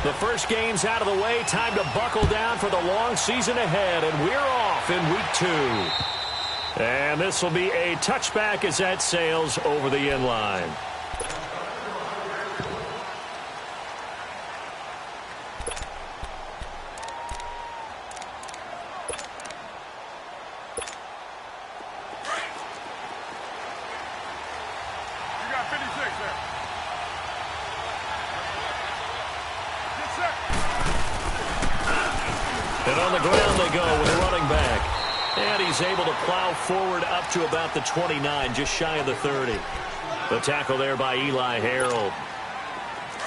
The first game's out of the way. Time to buckle down for the long season ahead, and we're off in week 2. And this will be a touchback as that sails over the end line. And on the ground they go with a running back. And he's able to plow forward up to about the 29, just shy of the 30. The tackle there by Eli Harold.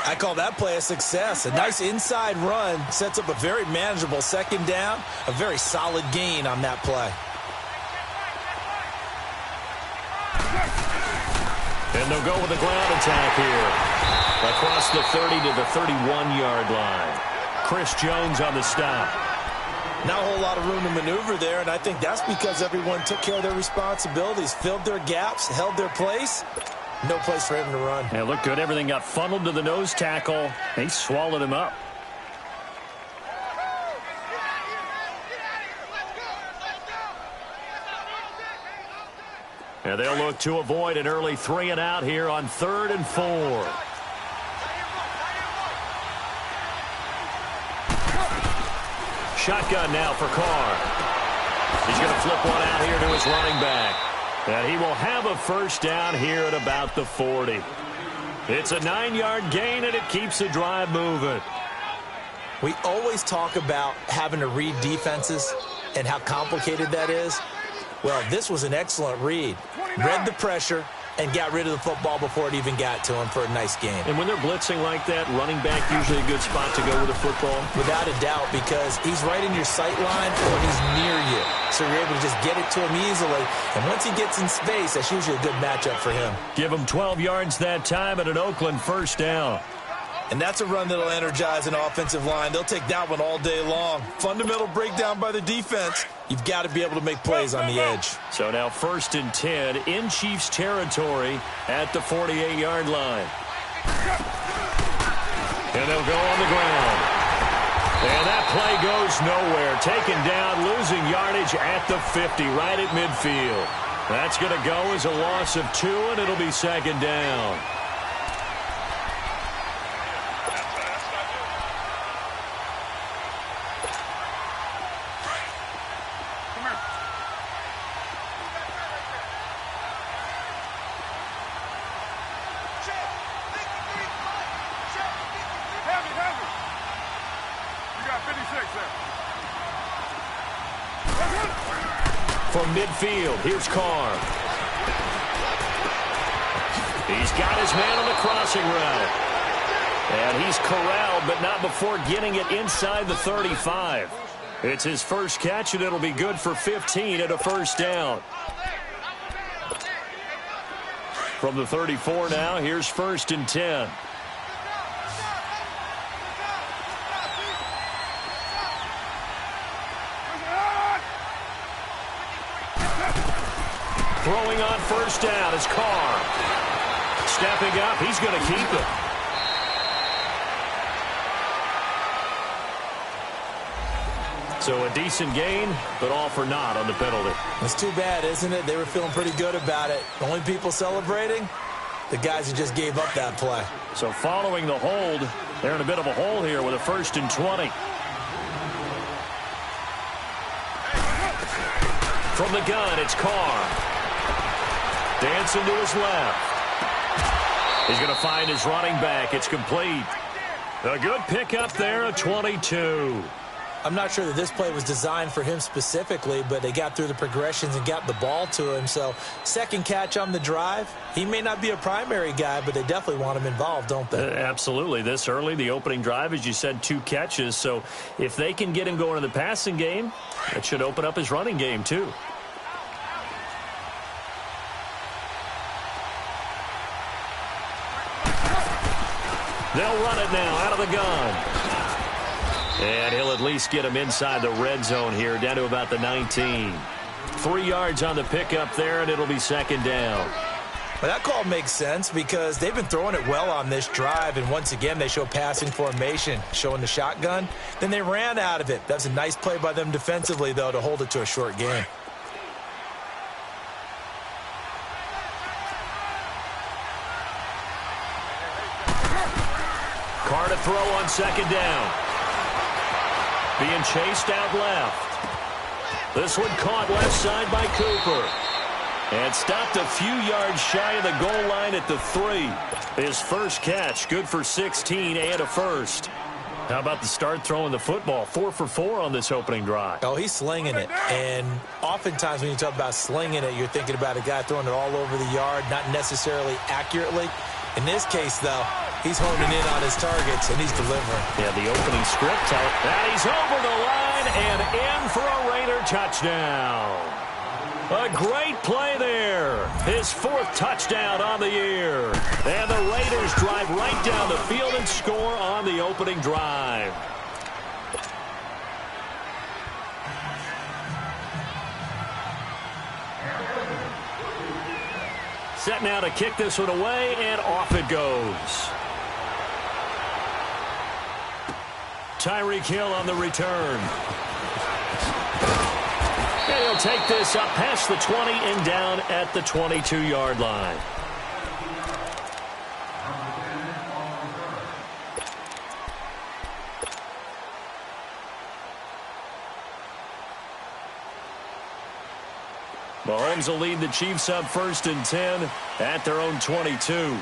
I call that play a success. A nice inside run sets up a very manageable second down. A very solid gain on that play. And they'll go with a ground attack here. Across the 30 to the 31-yard line. Chris Jones on the stop. Not a whole lot of room to maneuver there, and I think that's because everyone took care of their responsibilities, filled their gaps, held their place. No place for him to run. Yeah, looked good. Everything got funneled to the nose tackle. They swallowed him up. And they'll look to avoid an early 3 and out here on 3rd and 4. Shotgun now for Carr. He's going to flip one out here to his running back. And he will have a first down here at about the 40. It's a 9-yard gain, and it keeps the drive moving. We always talk about having to read defenses and how complicated that is. Well, this was an excellent read. Read the pressure and got rid of the football before it even got to him for a nice game. And when they're blitzing like that, running back usually a good spot to go with the football? Without a doubt, because he's right in your sight line or he's near you. So you're able to just get it to him easily. And once he gets in space, that's usually a good matchup for him. Give him 12 yards that time at an Oakland first down. And that's a run that'll energize an offensive line. They'll take that one all day long. Fundamental breakdown by the defense. You've got to be able to make plays on the edge. So now 1st and 10 in Chiefs territory at the 48-yard line. And they'll go on the ground. And that play goes nowhere. Taken down, losing yardage at the 50, right at midfield. That's going to go as a loss of 2, and it'll be 2nd down. From midfield, here's Carr. He's got his man on the crossing route. And he's corralled, but not before getting it inside the 35. It's his first catch, and it'll be good for 15 at a first down. From the 34 now, here's 1st and 10. Throwing on first down is Carr. Stepping up, he's going to keep it. So a decent gain, but all for naught on the penalty. It's too bad, isn't it? They were feeling pretty good about it. The only people celebrating, the guys who just gave up that play. So following the hold, they're in a bit of a hole here with a 1st and 20. From the gun, it's Carr. Dancing to his left. He's going to find his running back. It's complete. A good pickup there, a 22. I'm not sure that this play was designed for him specifically, but they got through the progressions and got the ball to him. So, second catch on the drive. He may not be a primary guy, but they definitely want him involved, don't they? Absolutely. This early, the opening drive, as you said, 2 catches. So, if they can get him going in the passing game, that should open up his running game, too. They'll run it now out of the gun. And he'll at least get him inside the red zone here, down to about the 19. 3 yards on the pickup there, and it'll be 2nd down. Well, that call makes sense because they've been throwing it well on this drive, and once again, they show passing formation, showing the shotgun. Then they ran out of it. That's a nice play by them defensively, though, to hold it to a short game. Carr to throw on second down. Being chased out left. This one caught left side by Cooper. And stopped a few yards shy of the goal line at the 3. His first catch, good for 16 and a first. How about the start throwing the football? 4 for 4 on this opening drive. Oh, he's slinging it. And oftentimes when you talk about slinging it, you're thinking about a guy throwing it all over the yard, not necessarily accurately. In this case, though, he's honing in on his targets, and he's delivering. Yeah, the opening script. And he's over the line and in for a Raider touchdown. A great play there. His 4th touchdown on the year. And the Raiders drive right down the field and score on the opening drive. Set now to kick this one away, and off it goes. Tyreek Hill on the return. And he'll take this up past the 20 and down at the 22-yard line. Mahomes will lead the Chiefs up 1st and 10 at their own 22.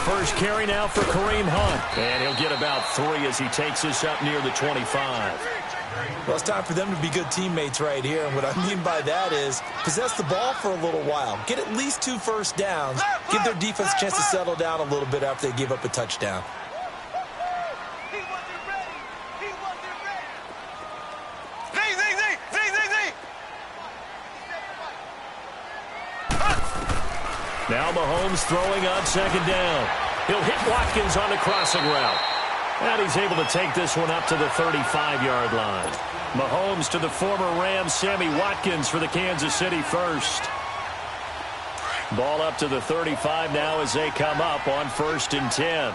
First carry now for Kareem Hunt. And he'll get about 3 as he takes this up near the 25. Well, it's time for them to be good teammates right here. And what I mean by that is possess the ball for a little while. Get at least 2 first downs. Give their defense a chance to settle down a little bit after they give up a touchdown. Now Mahomes throwing on second down. He'll hit Watkins on the crossing route. And he's able to take this one up to the 35-yard line. Mahomes to the former Rams, Sammy Watkins for the Kansas City first. Ball up to the 35 now as they come up on 1st and 10.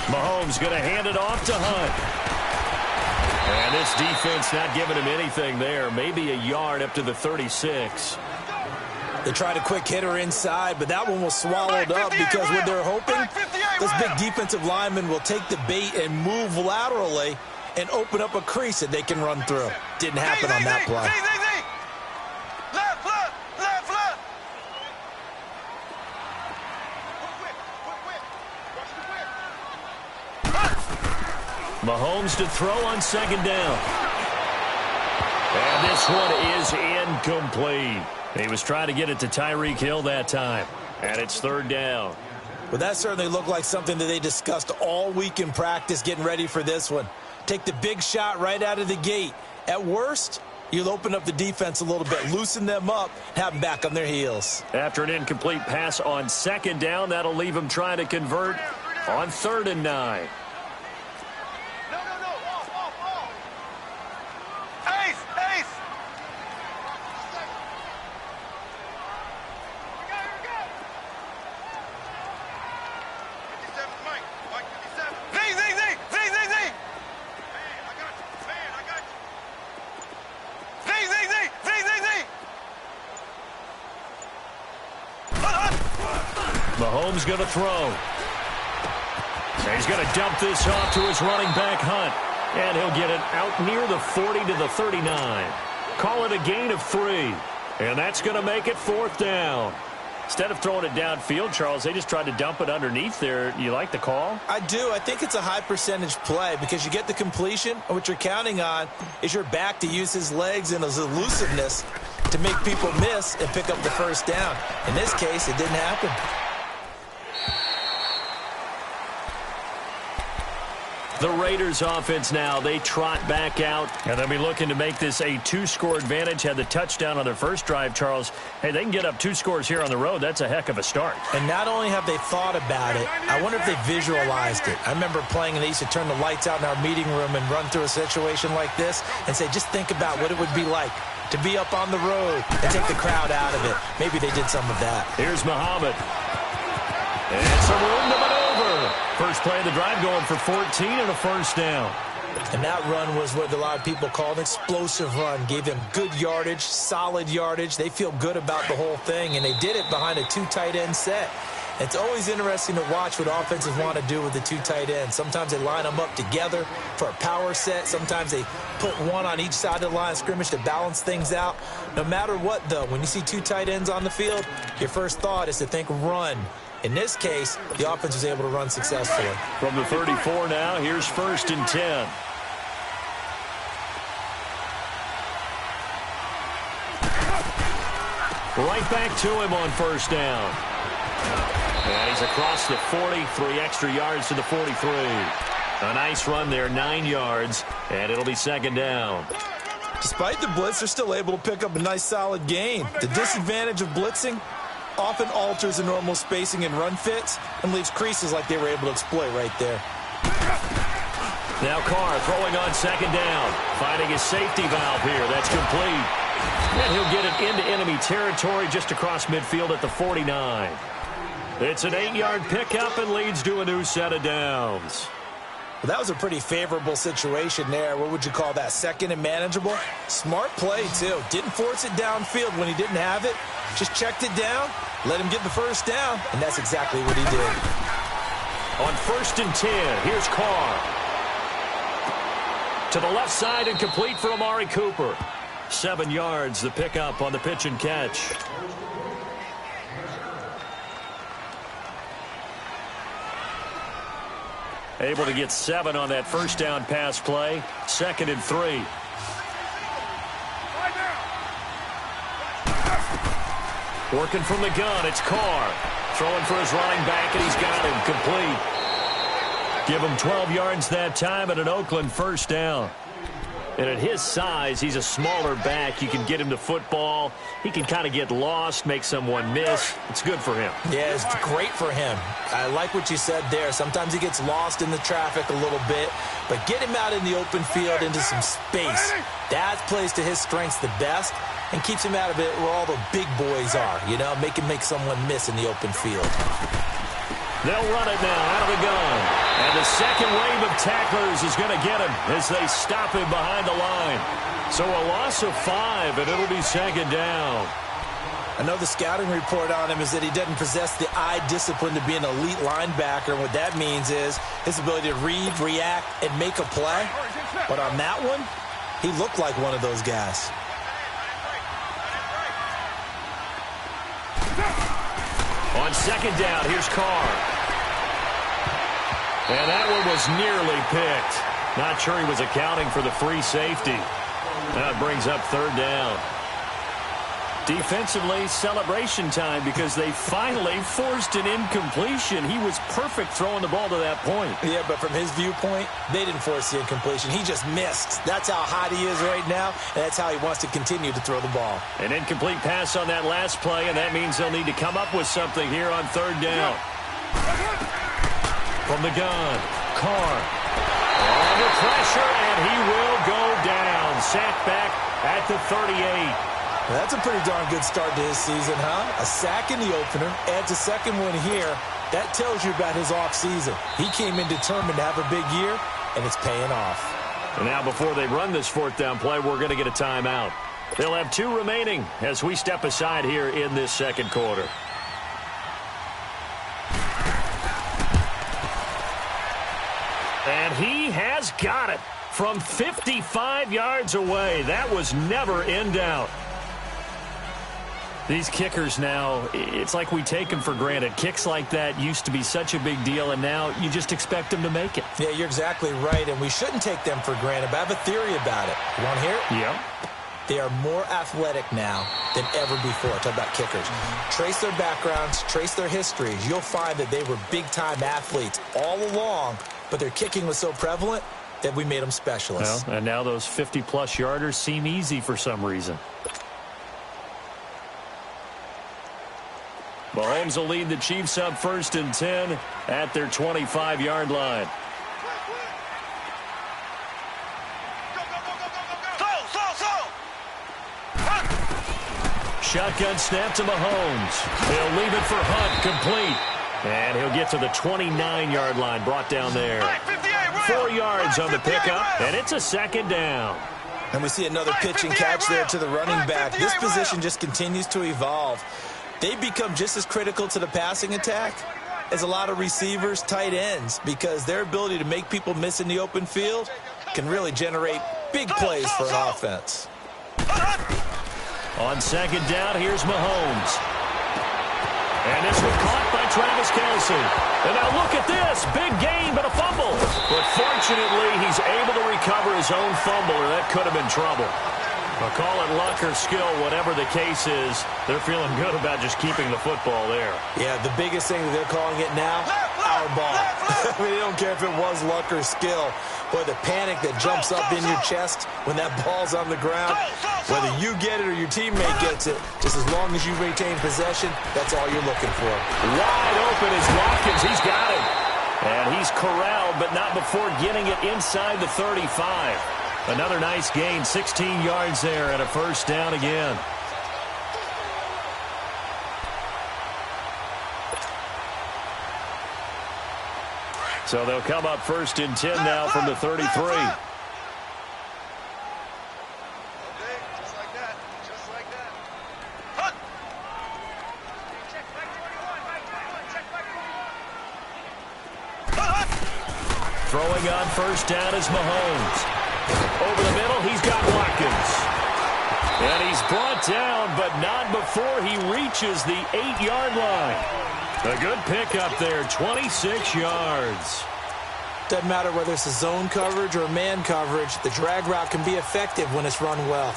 Mahomes going to hand it off to Hunt. And this defense not giving him anything there. Maybe a yard up to the 36. They tried a quick hitter inside, but that one was swallowed up because what they're hoping, this big defensive lineman will take the bait and move laterally and open up a crease that they can run through. Didn't happen on that play. Mahomes to throw on second down. And this one is incomplete. He was trying to get it to Tyreek Hill that time. And it's 3rd down. Well, that certainly looked like something that they discussed all week in practice getting ready for this one. Take the big shot right out of the gate. At worst, you'll open up the defense a little bit, loosen them up, have them back on their heels. After an incomplete pass on second down, that'll leave him trying to convert on 3rd and 9. Mahomes going to throw. He's going to dump this off to his running back, Hunt. And he'll get it out near the 40 to the 39. Call it a gain of 3. And that's going to make it 4th down. Instead of throwing it downfield, Charles, they just tried to dump it underneath there. You like the call? I do. I think it's a high percentage play because you get the completion, and what you're counting on is your back to use his legs and his elusiveness to make people miss and pick up the first down. In this case, it didn't happen. The Raiders offense now, they trot back out, and they'll be looking to make this a 2-score advantage. Had the touchdown on their first drive, Charles. Hey, they can get up 2 scores here on the road. That's a heck of a start. And not only have they thought about it, I wonder if they visualized it. I remember playing, and they used to turn the lights out in our meeting room and run through a situation like this and say, just think about what it would be like to be up on the road and take the crowd out of it. Maybe they did some of that. Here's Muhammad. And some room to maneuver. First play of the drive going for 14 and a first down. And that run was what a lot of people call an explosive run. Gave them good yardage, solid yardage. They feel good about the whole thing, and they did it behind a 2 tight end set. It's always interesting to watch what offenses want to do with the 2 tight ends. Sometimes they line them up together for a power set. Sometimes they put one on each side of the line of scrimmage to balance things out. No matter what, though, when you see 2 tight ends on the field, your first thought is to think run. In this case, the offense was able to run successfully. From the 34 now, here's 1st and 10. Right back to him on 1st down. And he's across the 40, 3 extra yards to the 43. A nice run there, 9 yards, and it'll be 2nd down. Despite the blitz, they're still able to pick up a nice, solid gain. The disadvantage of blitzing often alters the normal spacing and run fits and leaves creases like they were able to exploit right there. Now Carr throwing on 2nd down, finding his safety valve here. That's complete. And he'll get it into enemy territory just across midfield at the 49. It's an 8-yard pickup and leads to a new set of downs. Well, that was a pretty favorable situation there. What would you call that? 2nd and manageable? Smart play, too. Didn't force it downfield when he didn't have it. Just checked it down, let him get the first down, and that's exactly what he did. On 1st and 10, here's Carr. To the left side and complete for Amari Cooper. 7 yards, the pickup on the pitch and catch. Able to get 7 on that first down pass play. 2nd and 3. Working from the gun, it's Carr. Throwing for his running back, and he's got him complete. Give him 12 yards that time and an Oakland first down. And at his size, he's a smaller back. You can get him the football. He can kind of get lost, make someone miss. It's good for him. Yeah, it's great for him. I like what you said there. Sometimes he gets lost in the traffic a little bit, but get him out in the open field into some space. That plays to his strengths the best and keeps him out of it where all the big boys are, you know, make someone miss in the open field. They'll run it now out of the gun. And the second wave of tacklers is going to get him as they stop him behind the line. So a loss of 5, and it'll be 2nd down. I know the scouting report on him is that he doesn't possess the eye discipline to be an elite linebacker. And what that means is his ability to read, react, and make a play. But on that one, he looked like one of those guys. On 2nd down, here's Carr. And that one was nearly picked. Not sure he was accounting for the free safety. That brings up 3rd down. Defensively, celebration time because they finally forced an incompletion. He was perfect throwing the ball to that point. Yeah, but from his viewpoint, they didn't force the incompletion. He just missed. That's how hot he is right now, and that's how he wants to continue to throw the ball. An incomplete pass on that last play, and that means they'll need to come up with something here on 3rd down. From the gun, Carr. Under pressure, and he will go down. Sacked back at the 38. That's a pretty darn good start to his season, huh? A sack in the opener, adds a second one here. That tells you about his offseason. He came in determined to have a big year, and it's paying off. And now before they run this 4th down play, we're going to get a timeout. They'll have 2 remaining as we step aside here in this 2nd quarter. And he has got it from 55 yards away. That was never in doubt. These kickers now, it's like we take them for granted. Kicks like that used to be such a big deal, and now you just expect them to make it. Yeah, you're exactly right, and we shouldn't take them for granted, but I have a theory about it. You want to hear it? Yeah. They are more athletic now than ever before. Talk about kickers. Trace their backgrounds, trace their histories. You'll find that they were big-time athletes all along, but their kicking was so prevalent that we made them specialists. Well, and now those 50-plus yarders seem easy for some reason. Mahomes will lead the Chiefs up 1st and 10 at their 25-yard line. Shotgun snap to Mahomes. He'll leave it for Hunt, complete. And he'll get to the 29-yard line, brought down there. 4 yards on the pickup, and it's a 2nd down. And we see another pitch and catch there to the running back. This position just continues to evolve. They become just as critical to the passing attack as a lot of receivers, tight ends, because their ability to make people miss in the open field can really generate big plays for an offense. On 2nd down, here's Mahomes. And this one caught by Travis Kelce. And now look at this. Big gain, but a fumble. But fortunately, he's able to recover his own fumble, or that could have been trouble. I'll call it luck or skill, whatever the case is. They're feeling good about just keeping the football there. Yeah, the biggest thing that they're calling it now, our ball. I mean, they don't care if it was luck or skill. Boy, the panic that jumps up in your chest when that ball's on the ground, whether you get it or your teammate gets it, just as long as you retain possession, that's all you're looking for. Wide open is Watkins. He's got it. And he's corralled, but not before getting it inside the 35. Another nice gain, 16 yards there, and a 1st down again. So they'll come up 1st and 10 now from the 33. Throwing on 1st down is Mahomes. Over the middle, he's got Watkins. And he's brought down, but not before he reaches the 8-yard line. A good pickup there, 26 yards. Doesn't matter whether it's a zone coverage or man coverage, the drag route can be effective when it's run well.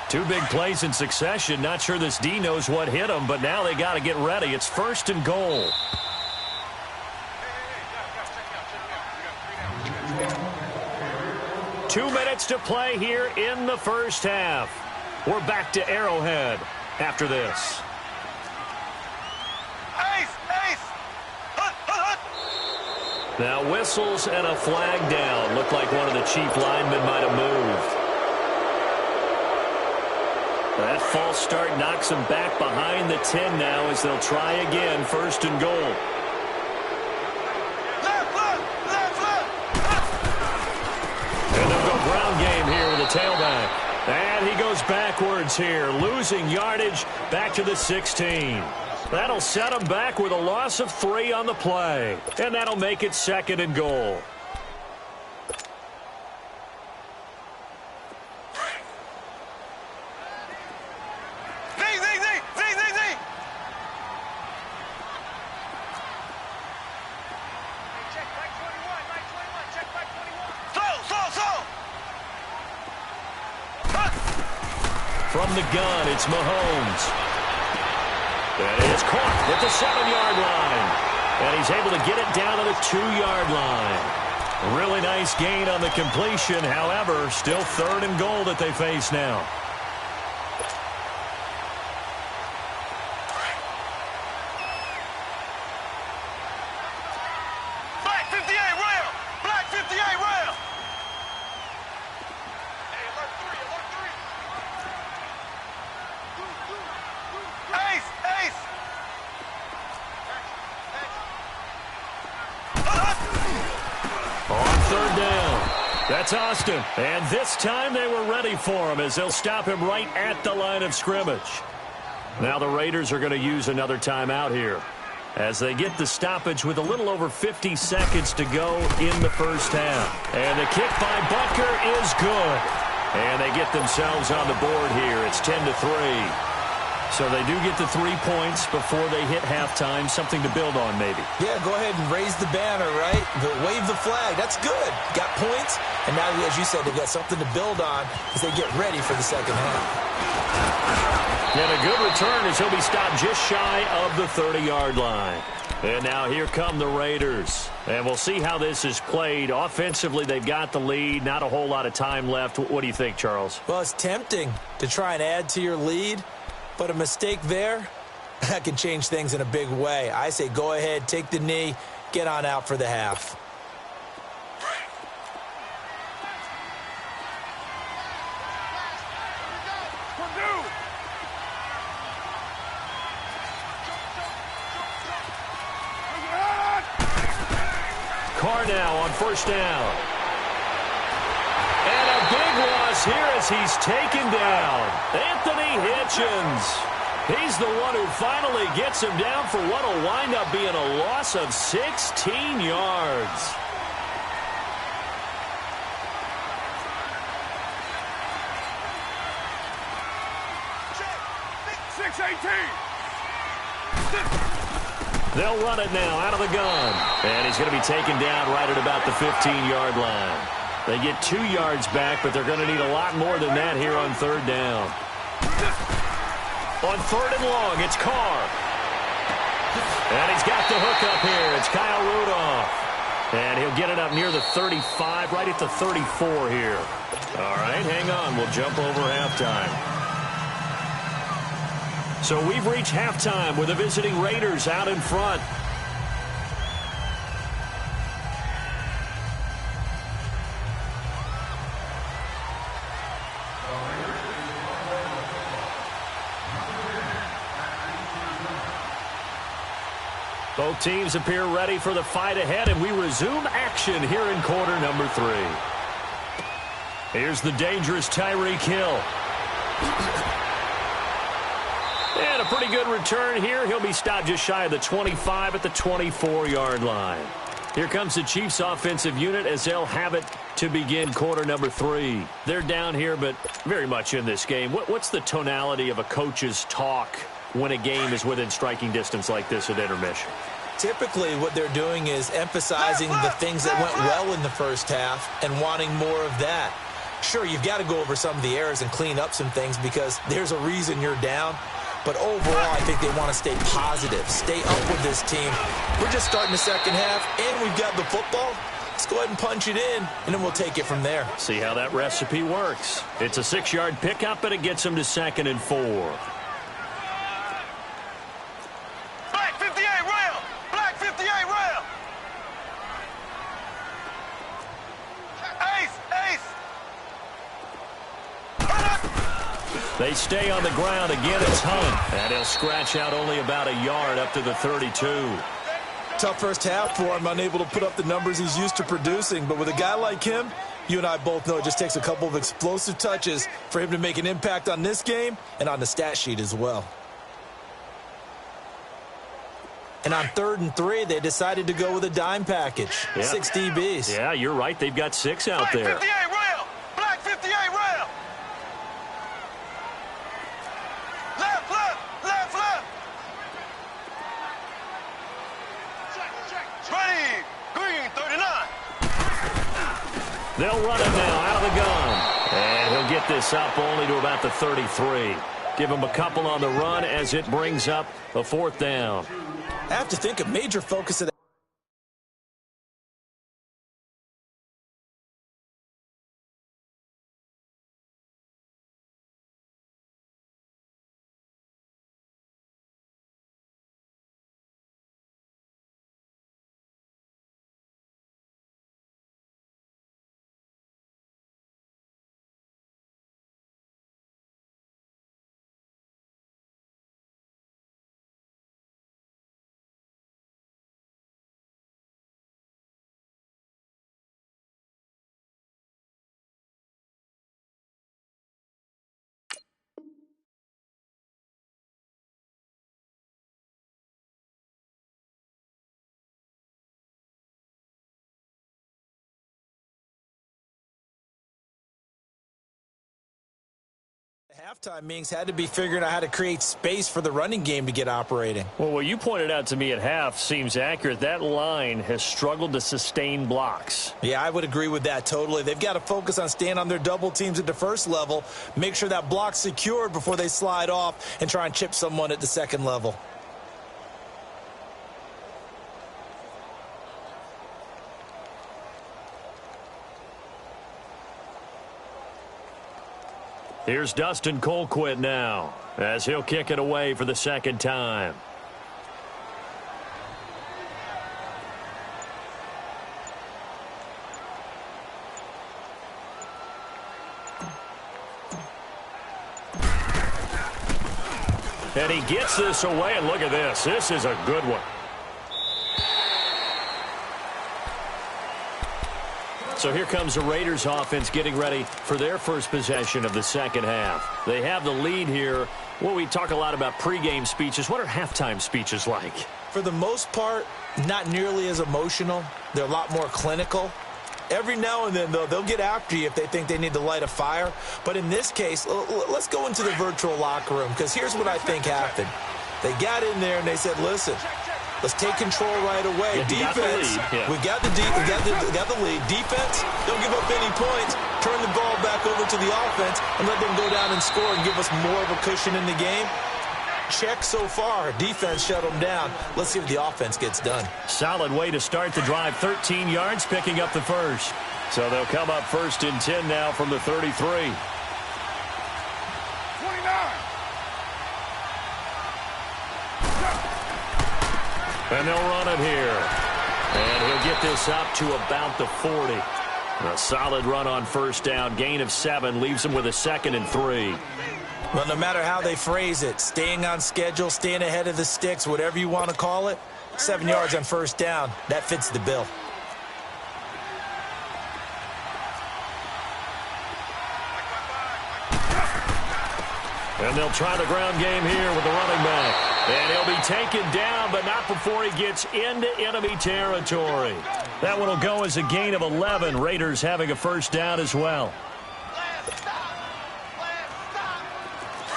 Two big plays in succession. Not sure this D knows what hit him, but now they got to get ready. It's 1st and goal. Two minutes to play here in the 1st half. We're back to Arrowhead after this. Now whistles and a flag down. Looked like one of the Chief linemen might have moved. That false start knocks them back behind the 10 now as they'll try again, 1st and goal. And they'll go ground game here with a tailback. And he goes backwards here, losing yardage back to the 16. That'll set him back with a loss of 3 on the play. And that'll make it 2nd and goal. From the gun, it's Mahomes. And it's caught at the 7-yard line. And he's able to get it down to the 2-yard line. A really nice gain on the completion. However, still 3rd and goal that they face now. Black 58 rail! Black 58 rail! Hey, alert 3, alert 3. Ace! Ace! On 3rd down. That's Austin. And this time they were ready for him as they'll stop him right at the line of scrimmage. Now the Raiders are going to use another timeout here as they get the stoppage with a little over 50 seconds to go in the 1st half. And the kick by Butker is good. And they get themselves on the board here. It's 10-3. So they do get the 3 points before they hit halftime. Something to build on, maybe. Yeah, go ahead and raise the banner, right? Wave the flag. That's good. Got points. And now, as you said, they've got something to build on as they get ready for the second half. And a good return as he'll be stopped just shy of the 30-yard line. And now here come the Raiders. And we'll see how this is played. Offensively, they've got the lead. Not a whole lot of time left. What do you think, Charles? Well, it's tempting to try and add to your lead. But a mistake there, that can change things in a big way. I say go ahead, take the knee, get on out for the half. Carr now on first down. And a big loss here as he's taken down. Anthony Hitchens. He's the one who finally gets him down for what will wind up being a loss of 16 yards. They'll run it now out of the gun. And he's going to be taken down right at about the 15-yard line. They get 2 yards back, but they're going to need a lot more than that here on third down. On third and long, it's Carr. And he's got the hook up here. It's Kyle Rudolph. And he'll get it up near the 35, right at the 34 here. All right, hang on. We'll jump over halftime. So we've reached halftime with the visiting Raiders out in front. Both teams appear ready for the fight ahead, and we resume action here in quarter number 3. Here's the dangerous Tyreek Hill. And a pretty good return here. He'll be stopped just shy of the 25 at the 24-yard line. Here comes the Chiefs offensive unit as they'll have it to begin quarter number 3. They're down here, but very much in this game. What's the tonality of a coach's talk when a game is within striking distance like this at intermission? Typically, what they're doing is emphasizing the things that went well in the first half and wanting more of that. Sure, you've got to go over some of the errors and clean up some things because there's a reason you're down. But overall, I think they want to stay positive, stay up with this team. We're just starting the second half, and we've got the football. Let's go ahead and punch it in, and then we'll take it from there. See how that recipe works. It's a 6-yard pickup, and it gets them to 2nd and 4. Black 58 rail! Black 58 rail! Ace! Ace! They stay on the ground. Again, it's Hunt. And he'll scratch out only about a yard up to the 32. Tough first half for him, unable to put up the numbers he's used to producing. But with a guy like him, you and I both know it just takes a couple of explosive touches for him to make an impact on this game and on the stat sheet as well. And on 3rd and 3, they decided to go with a dime package. Yeah. 6 DBs. Yeah, you're right. They've got 6 out there. Black 58 rail! Black 58 rail! Left, left, left, left! Ready! Green 39! They'll run it now out of the gun. And he'll get this up only to about the 33. Give him a couple on the run as it brings up a 4th down. I have to think a major focus of that Halftime Mings had to be figuring out how to create space for the running game to get operating. Well, what you pointed out to me at half seems accurate. That line has struggled to sustain blocks. Yeah, I would agree with that totally. They've got to focus on staying on their double teams at the first level, make sure that block's secured before they slide off and try and chip someone at the second level. Here's Dustin Colquitt now, as he'll kick it away for the second time. And he gets this away, and look at this. This is a good one. So here comes the Raiders offense getting ready for their first possession of the second half. They have the lead here. Well, we talk a lot about pregame speeches. What are halftime speeches like? For the most part, not nearly as emotional. They're a lot more clinical. Every now and then, though, they'll get after you if they think they need to light a fire. But in this case, let's go into the virtual locker room, because here's what I think happened. They got in there and they said, listen, let's take control right away. Defense, we got the lead. Defense, don't give up any points. Turn the ball back over to the offense and let them go down and score and give us more of a cushion in the game. Check so far. Defense shut them down. Let's see if the offense gets done. Solid way to start the drive. 13 yards, picking up the first. So they'll come up 1st and 10 now from the 33. 29. And they'll run it here. And he'll get this up to about the 40. A solid run on first down. Gain of 7 leaves him with a 2nd and 3. Well, no matter how they phrase it, staying on schedule, staying ahead of the sticks, whatever you want to call it, 7 yards on first down, that fits the bill. And they'll try the ground game here with the running back. And he'll be taken down, but not before he gets into enemy territory. That one will go as a gain of 11. Raiders having a first down as well.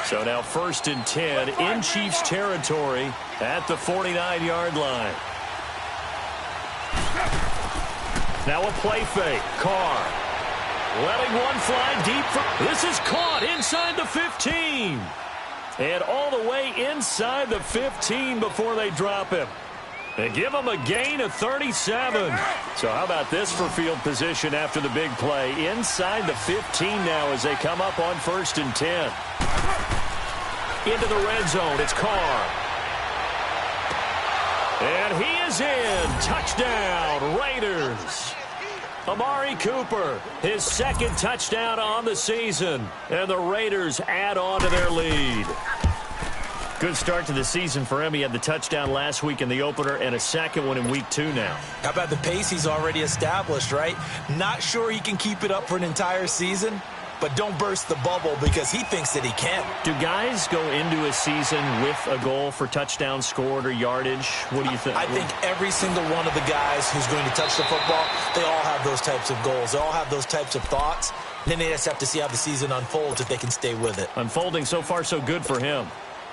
So now 1st and 10 in Chiefs territory at the 49-yard line. Now a play fake. Carr letting one fly deep. This is caught inside the 15. And all the way inside the 15 before they drop him. They give him a gain of 37. So how about this for field position after the big play? Inside the 15 now as they come up on 1st and 10. Into the red zone. It's Carr. And he is in. Touchdown, Raiders. Amari Cooper, his 2nd touchdown on the season. And the Raiders add on to their lead. Good start to the season for him. He had the touchdown last week in the opener and a 2nd one in week 2 now. How about the pace he's already established, right? Not sure he can keep it up for an entire season, but don't burst the bubble because he thinks that he can. Do guys go into a season with a goal for touchdown scored or yardage? What do you think? I think every single one of the guys who's going to touch the football, they all have those types of goals. They all have those types of thoughts. Then they just have to see how the season unfolds if they can stay with it. Unfolding so far so good for him.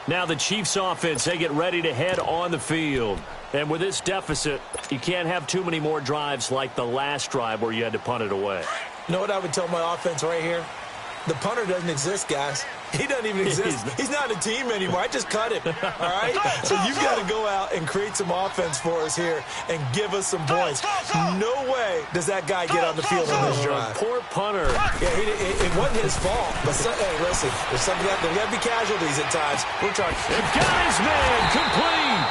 Now the Chiefs offense, they get ready to head on the field. And with this deficit, you can't have too many more drives like the last drive where you had to punt it away. You know what I would tell my offense right here? The punter doesn't exist, guys. He doesn't even exist. He's not a team anymore. I just cut him, all right? So you've got to go out and create some offense for us here and give us some points. No way does that guy get on the field on this drive. Poor punter. Yeah, it wasn't his fault. But, hey, listen, there's got to be casualties at times. We're trying. It got his man complete.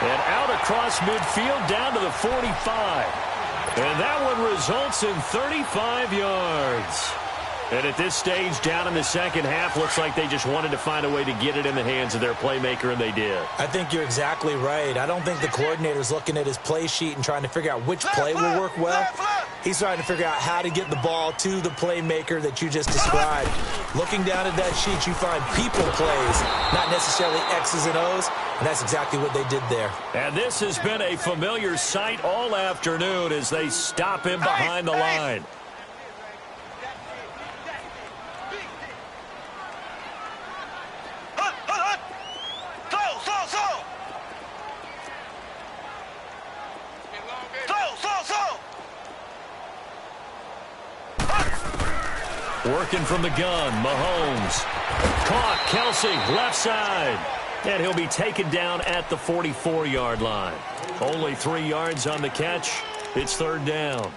And out across midfield down to the 45. And that one results in 35 yards. And at this stage, down in the second half, looks like they just wanted to find a way to get it in the hands of their playmaker, and they did. I think you're exactly right. I don't think the coordinator's looking at his play sheet and trying to figure out which play will work well. He's trying to figure out how to get the ball to the playmaker that you just described. Looking down at that sheet, you find people plays, not necessarily X's and O's, and that's exactly what they did there. And this has been a familiar sight all afternoon as they stop him behind the line. Working from the gun, Mahomes. Caught, Kelsey, left side. And he'll be taken down at the 44-yard line. Only 3 yards on the catch. It's third down.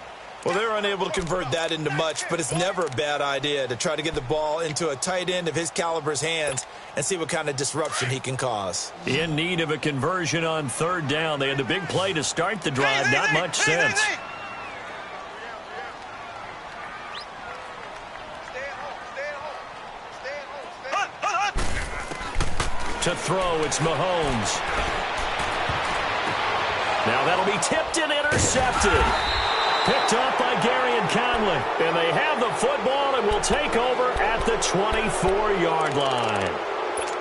Well, they're unable to convert that into much, but it's never a bad idea to try to get the ball into a tight end of his caliber's hands and see what kind of disruption he can cause. In need of a conversion on third down. They had the big play to start the drive. Not much sense. To throw, it's Mahomes. Now that'll be tipped and intercepted. Picked up by Gary and Conley. And they have the football and will take over at the 24-yard line.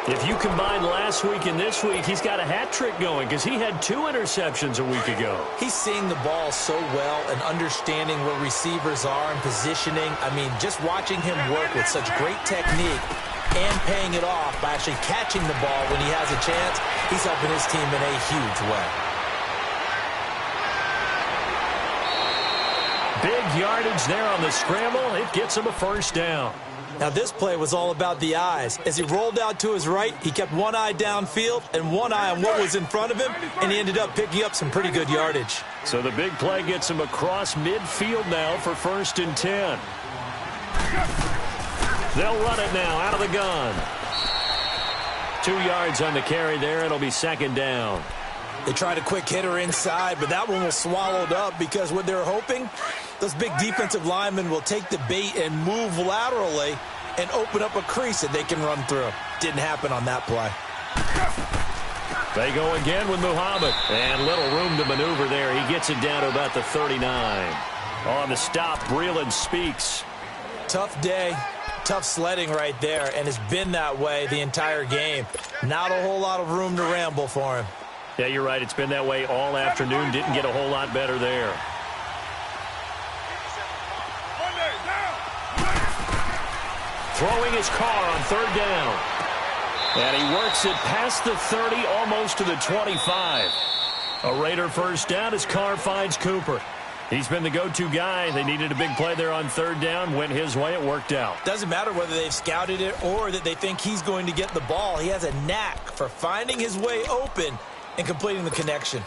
If you combine last week and this week, he's got a hat trick going because he had 2 interceptions a week ago. He's seeing the ball so well and understanding where receivers are and positioning. I mean, just watching him work with such great technique and paying it off by actually catching the ball when he has a chance, he's helping his team in a huge way. Big yardage there on the scramble. It gets him a first down. Now, this play was all about the eyes. As he rolled out to his right, he kept one eye downfield and one eye on what was in front of him, and he ended up picking up some pretty good yardage. So the big play gets him across midfield now for 1st and 10. They'll run it now out of the gun. 2 yards on the carry there. It'll be 2nd down. They tried a quick hitter inside, but that one was swallowed up because what they're hoping, those big defensive linemen will take the bait and move laterally and open up a crease that they can run through. Didn't happen on that play. They go again with Muhammad. And little room to maneuver there. He gets it down to about the 39. On the stop, Breeland Speaks. Tough day, tough sledding right there, and it's been that way the entire game. Not a whole lot of room to ramble for him. Yeah, you're right. It's been that way all afternoon. Didn't get a whole lot better there. Throwing his car on 3rd down. And he works it past the 30, almost to the 25. A Raider first down as Carr finds Cooper. He's been the go-to guy. They needed a big play there on 3rd down. Went his way. It worked out. Doesn't matter whether they've scouted it or that they think he's going to get the ball. He has a knack for finding his way open and completing the connection.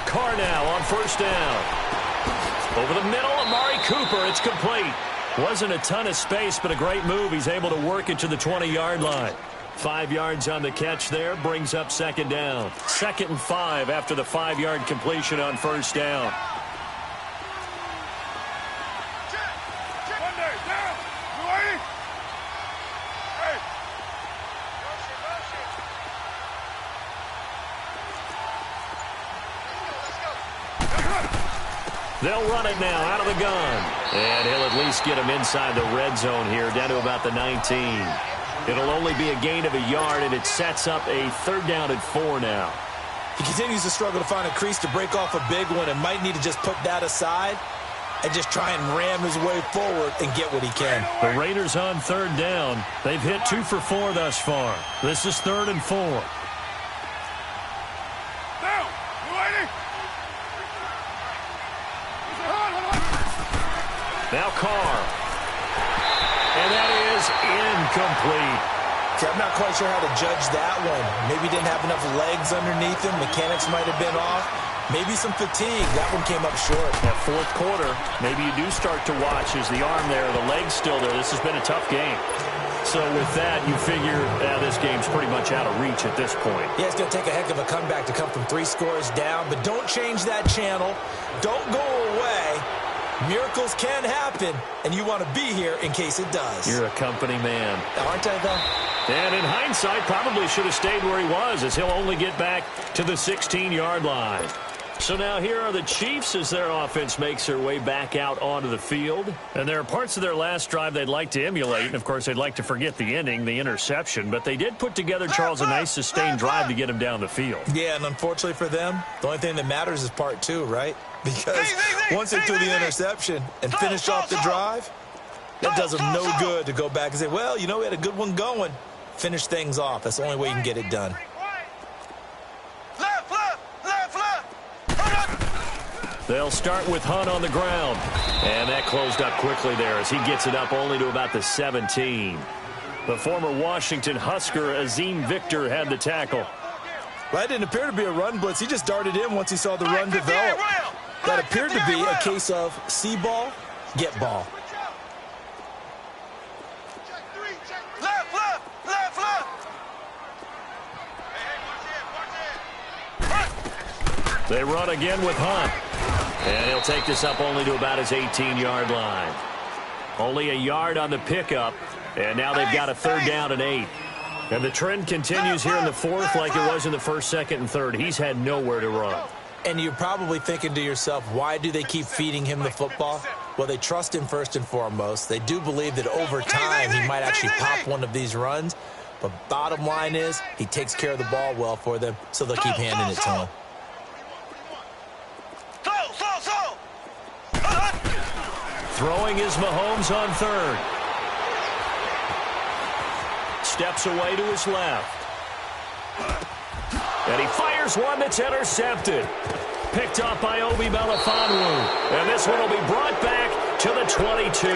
Carr now on 1st down. Over the middle, Amari Cooper. It's complete. Wasn't a ton of space, but a great move. He's able to work it to the 20-yard line. 5 yards on the catch there. Brings up 2nd down. 2nd and 5 after the 5-yard completion on 1st down. They'll run it now out of the gun. And he'll at least get him inside the red zone here, down to about the 19. It'll only be a gain of a yard, and it sets up a 3rd down and 4 now. He continues to struggle to find a crease to break off a big one and might need to just put that aside and just try and ram his way forward and get what he can. The Raiders on 3rd down. They've hit 2 for 4 thus far. This is 3rd and 4. Now Carr. And that is incomplete. See, I'm not quite sure how to judge that one. Maybe didn't have enough legs underneath him. Mechanics might have been off. Maybe some fatigue. That one came up short. That 4th quarter, maybe you do start to watch as the arm there, the leg's still there. This has been a tough game. So with that, you figure this game's pretty much out of reach at this point. Yeah, it's going to take a heck of a comeback to come from 3 scores down. But don't change that channel. Don't go away. Miracles can happen, and you want to be here in case it does. You're a company man. Aren't I, though? And in hindsight, probably should have stayed where he was, as he'll only get back to the 16-yard line. So now here are the Chiefs as their offense makes their way back out onto the field. And there are parts of their last drive they'd like to emulate. And, of course, they'd like to forget the ending, the interception. But they did put together, Charles, a nice sustained drive to get him down the field. Yeah, and unfortunately for them, the only thing that matters is part 2, right? Because once they threw the interception and finished off the drive, that does them no good to go back and say, well, you know, we had a good one going. Finish things off. That's the only way you can get it done. They'll start with Hunt on the ground. And that closed up quickly there as he gets it up only to about the 17. The former Washington Husker, Azim Victor, had the tackle. Well, that didn't appear to be a run blitz. He just darted in once he saw the run develop. That appeared to be a case of see ball, get ball. Left, left, left, left. They run again with Hunt. And he'll take this up only to about his 18-yard line. Only a yard on the pickup. And now they've got a 3rd down and 8. And the trend continues here in the 4th like it was in the 1st, 2nd, and 3rd. He's had nowhere to run. And you're probably thinking to yourself, why do they keep feeding him the football? Well, they trust him first and foremost. They do believe that over time he might actually pop one of these runs. But bottom line is he takes care of the ball well for them, so they'll keep handing it to him. Throwing is Mahomes on 3rd. Steps away to his left. And he fires one that's intercepted. Picked up by Obi Melifonwu. And this one will be brought back to the 22.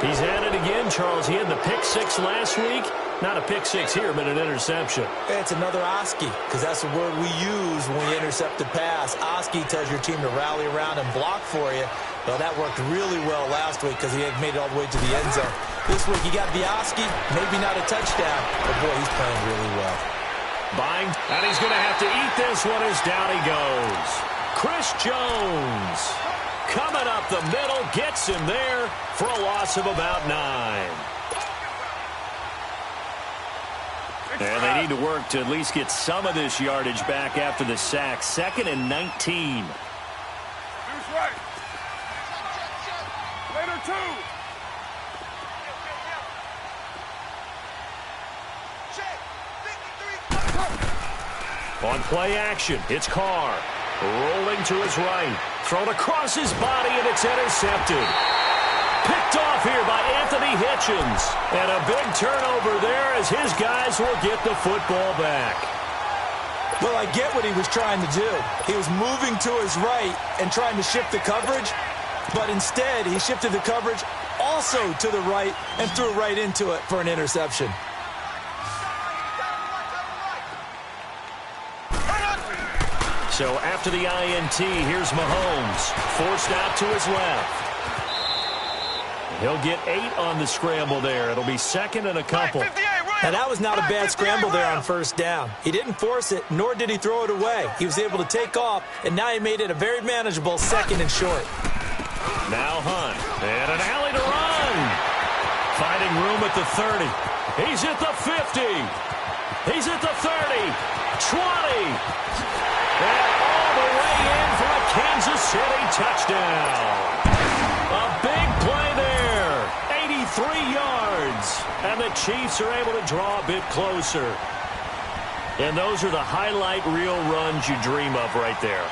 He's at it again, Charles. He had the pick 6 last week. Not a pick 6 here, but an interception. It's another Oski, because that's the word we use when you intercept a pass. Oski tells your team to rally around and block for you. Well, that worked really well last week because he had made it all the way to the end zone. This week, he got the Oski, maybe not a touchdown, but boy, he's playing really well. Buying, and he's going to have to eat this one as down he goes. Chris Jones coming up the middle, gets him there for a loss of about 9. And they need to work to at least get some of this yardage back after the sack. 2nd and 19. Right. Later, 2. On play action, it's Carr. Rolling to his right. Thrown across his body, and it's intercepted. Picked off here by Anthony Hitchens. And a big turnover there as his guys will get the football back. Well, I get what he was trying to do. He was moving to his right and trying to shift the coverage, but instead he shifted the coverage also to the right and threw right into it for an interception. So after the INT, here's Mahomes. Forced out to his left. He'll get 8 on the scramble there. It'll be 2nd and a couple. Now, that was not a bad scramble there on 1st down. He didn't force it, nor did he throw it away. He was able to take off, and now he made it a very manageable 2nd and short. Now Hunt, and an alley to run. Finding room at the 30. He's at the 50. He's at the 30. 20. And all the way in for a Kansas City touchdown. A big play there. 83 yards. And the Chiefs are able to draw a bit closer. And those are the highlight reel runs you dream of right there.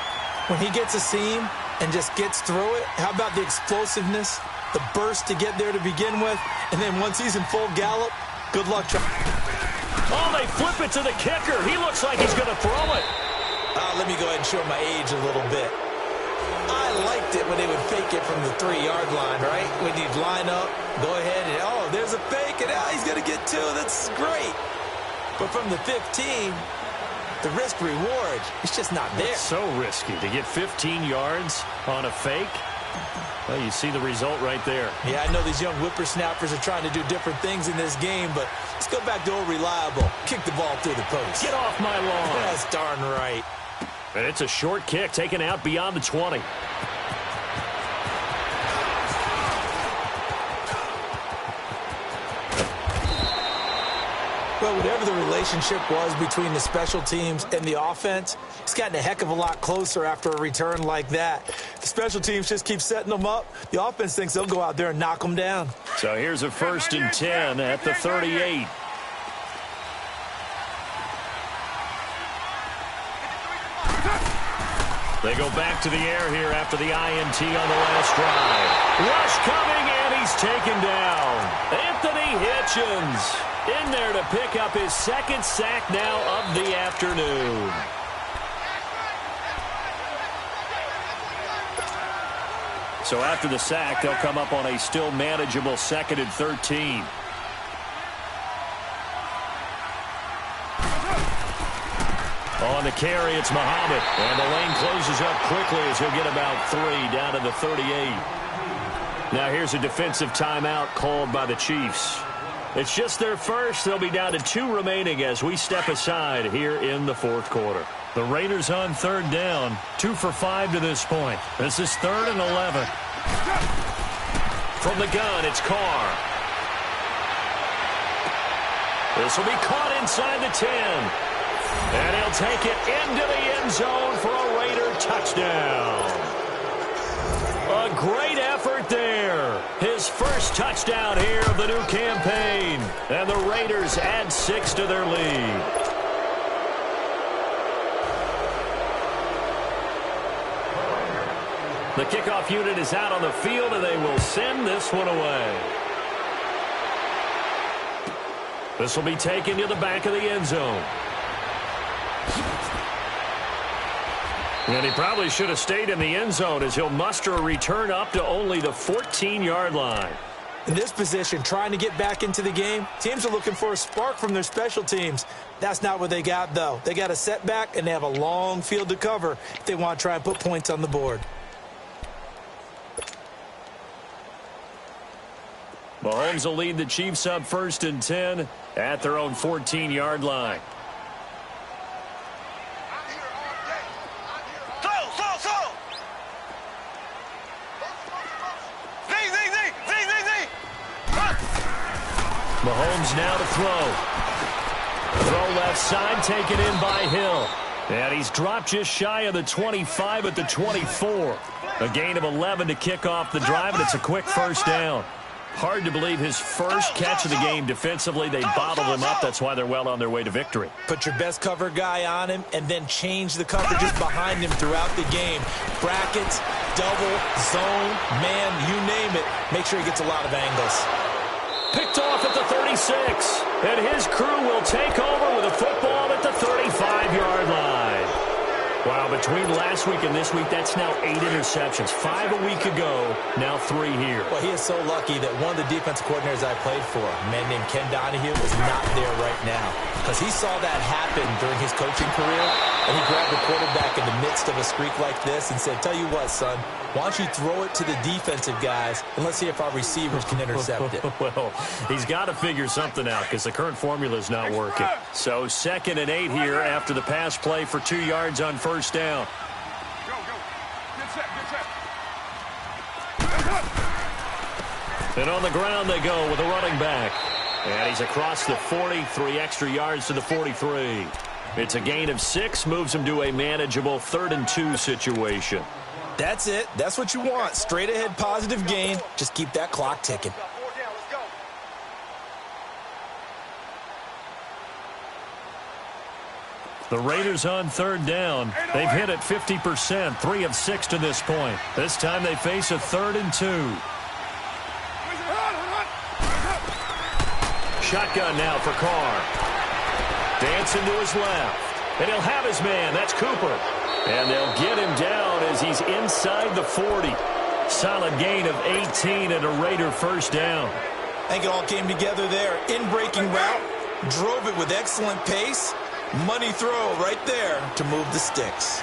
When he gets a seam and just gets through it, how about the explosiveness, the burst to get there to begin with, and then once he's in full gallop, good luck. Oh, they flip it to the kicker. He looks like he's going to throw it. Let me go ahead and show my age a little bit. I liked it when they would fake it from the 3-yard line, right? When you'd line up, go ahead, and oh, there's a fake, and he's going to get 2. That's great. But from the 15, the risk-reward, it's just not there. It's so risky to get 15 yards on a fake. Well, you see the result right there. Yeah, I know these young whippersnappers are trying to do different things in this game, but let's go back to old reliable. Kick the ball through the post. Get off my lawn. That's darn right. And it's a short kick taken out beyond the 20. Well, whatever the relationship was between the special teams and the offense, it's gotten a heck of a lot closer after a return like that. The special teams just keep setting them up. The offense thinks they'll go out there and knock them down. So here's a 1st and 10 at the 38. They go back to the air here after the INT on the last drive. Rush coming, and he's taken down. Anthony Hitchens in there to pick up his 2nd sack now of the afternoon. So after the sack, they'll come up on a still manageable 2nd and 13. On the carry, it's Muhammad. And the lane closes up quickly as he'll get about 3 down to the 38. Now here's a defensive timeout called by the Chiefs. It's just their first. They'll be down to 2 remaining as we step aside here in the 4th quarter. The Raiders on 3rd down, 2 for 5 to this point. This is 3rd and 11. From the gun, it's Carr. This will be caught inside the 10. And he'll take it into the end zone for a Raider touchdown. A great effort there. His first touchdown here of the new campaign. And the Raiders add 6 to their lead. The kickoff unit is out on the field, and they will send this one away. This will be taken to the back of the end zone. And he probably should have stayed in the end zone as he'll muster a return up to only the 14-yard line. In this position, trying to get back into the game, teams are looking for a spark from their special teams. That's not what they got, though. They got a setback, and they have a long field to cover if they want to try and put points on the board. Mahomes will lead the Chiefs up 1st and 10 at their own 14-yard line. Mahomes now to throw. Throw left side, taken in by Hill. And he's dropped just shy of the 25 at the 24. A gain of 11 to kick off the drive, and it's a quick first down. Hard to believe his first catch of the game defensively. They bottled him up. That's why they're well on their way to victory. Put your best cover guy on him and then change the coverages behind him throughout the game. Brackets, double, zone, man, you name it. Make sure he gets a lot of angles. Picked off at the 36. And his crew will take over with a football at the 35-yard line. Wow, between last week and this week, that's now 8 interceptions. 5 a week ago, now 3 here. Well, he is so lucky that one of the defensive coordinators I played for, a man named Ken Donahue, is not there right now. Because he saw that happen during his coaching career, and he grabbed the quarterback in the midst of a streak like this and said, tell you what, son, why don't you throw it to the defensive guys, and let's see if our receivers can intercept it. Well, he's got to figure something out because the current formula is not working. So 2nd and 8 here after the pass play for 2 yards on first down. Go, go. Get set, And on the ground they go with a running back. And he's across the 40, 3 extra yards to the 43. It's a gain of 6, moves him to a manageable 3rd and 2 situation. That's it. That's what you want. Straight ahead positive gain. Just keep that clock ticking. The Raiders on 3rd down. They've hit it 50%, 3 of 6 to this point. This time they face a 3rd and 2. Shotgun now for Carr. Dancing to his left. And he'll have his man. That's Cooper. And they'll get him down as he's inside the 40. Solid gain of 18 and a Raider first down. I think it all came together there. In-breaking route. Drove it with excellent pace. Money throw right there to move the sticks.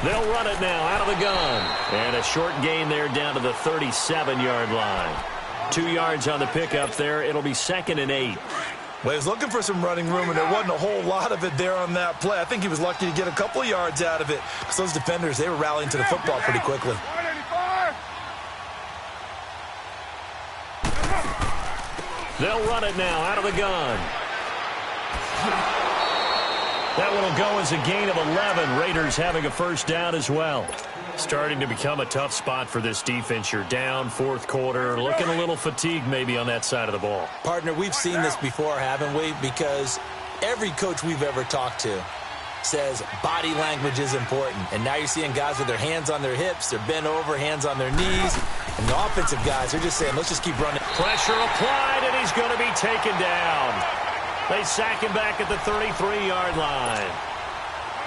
They'll run it now out of the gun. And a short gain there down to the 37-yard line. 2 yards on the pickup there. It'll be 2nd and 8. Well, he was looking for some running room, and there wasn't a whole lot of it there on that play. I think he was lucky to get a couple of yards out of it because those defenders, they were rallying to the football pretty quickly. They'll run it now out of the gun. That one will go as a gain of 11. Raiders having a first down as well. Starting to become a tough spot for this defense. You're down 4th quarter, looking a little fatigued maybe on that side of the ball. Partner, we've seen this before, haven't we? Because every coach we've ever talked to says body language is important. And now you're seeing guys with their hands on their hips, they're bent over, hands on their knees. And the offensive guys are just saying, let's just keep running. Pressure applied, and he's going to be taken down. They sack him back at the 33-yard line.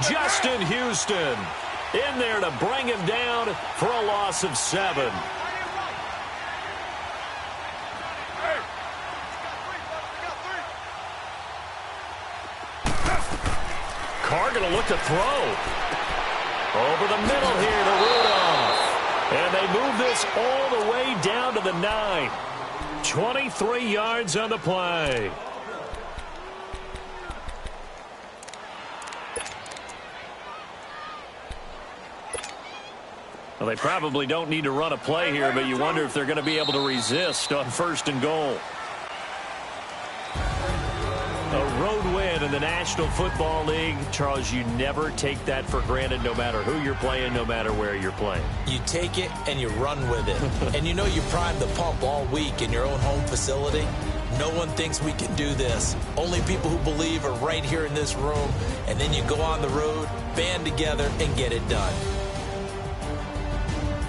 Justin Houston in there to bring him down for a loss of 7. Carr going to look to throw. Over the middle here to Rudolph. And they move this all the way down to the 9. 23 yards on the play. Well, they probably don't need to run a play here, but you wonder if they're going to be able to resist on 1st and goal. A road win in the National Football League. Charles, you never take that for granted no matter who you're playing, no matter where you're playing. You take it and you run with it. And you know you primed the pump all week in your own home facility. No one thinks we can do this. Only people who believe are right here in this room. And then you go on the road, band together, and get it done.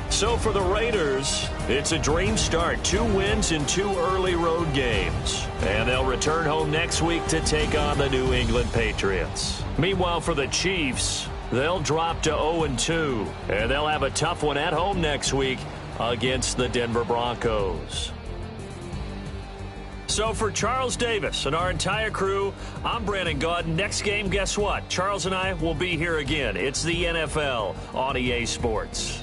So for the Raiders, it's a dream start. 2 wins in 2 early road games. And they'll return home next week to take on the New England Patriots. Meanwhile, for the Chiefs, they'll drop to 0-2. And they'll have a tough one at home next week against the Denver Broncos. So for Charles Davis and our entire crew, I'm Brandon Gaudin. Next game, guess what? Charles and I will be here again. It's the NFL on EA Sports.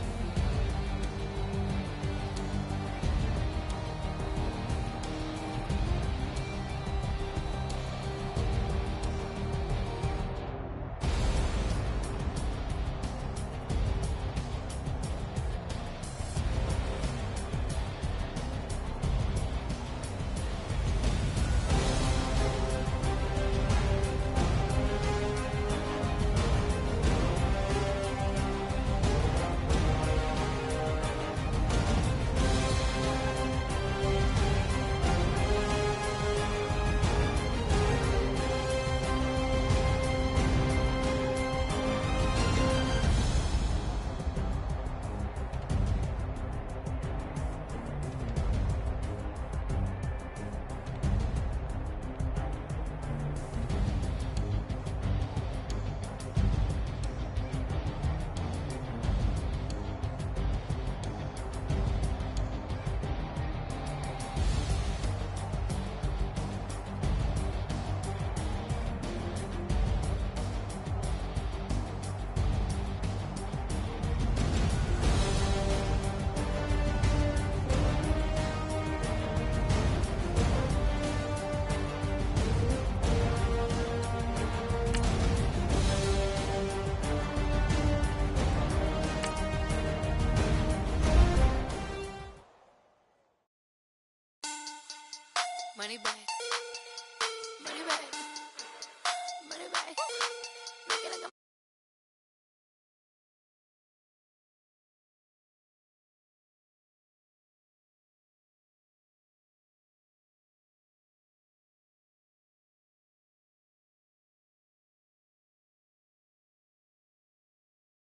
Money back.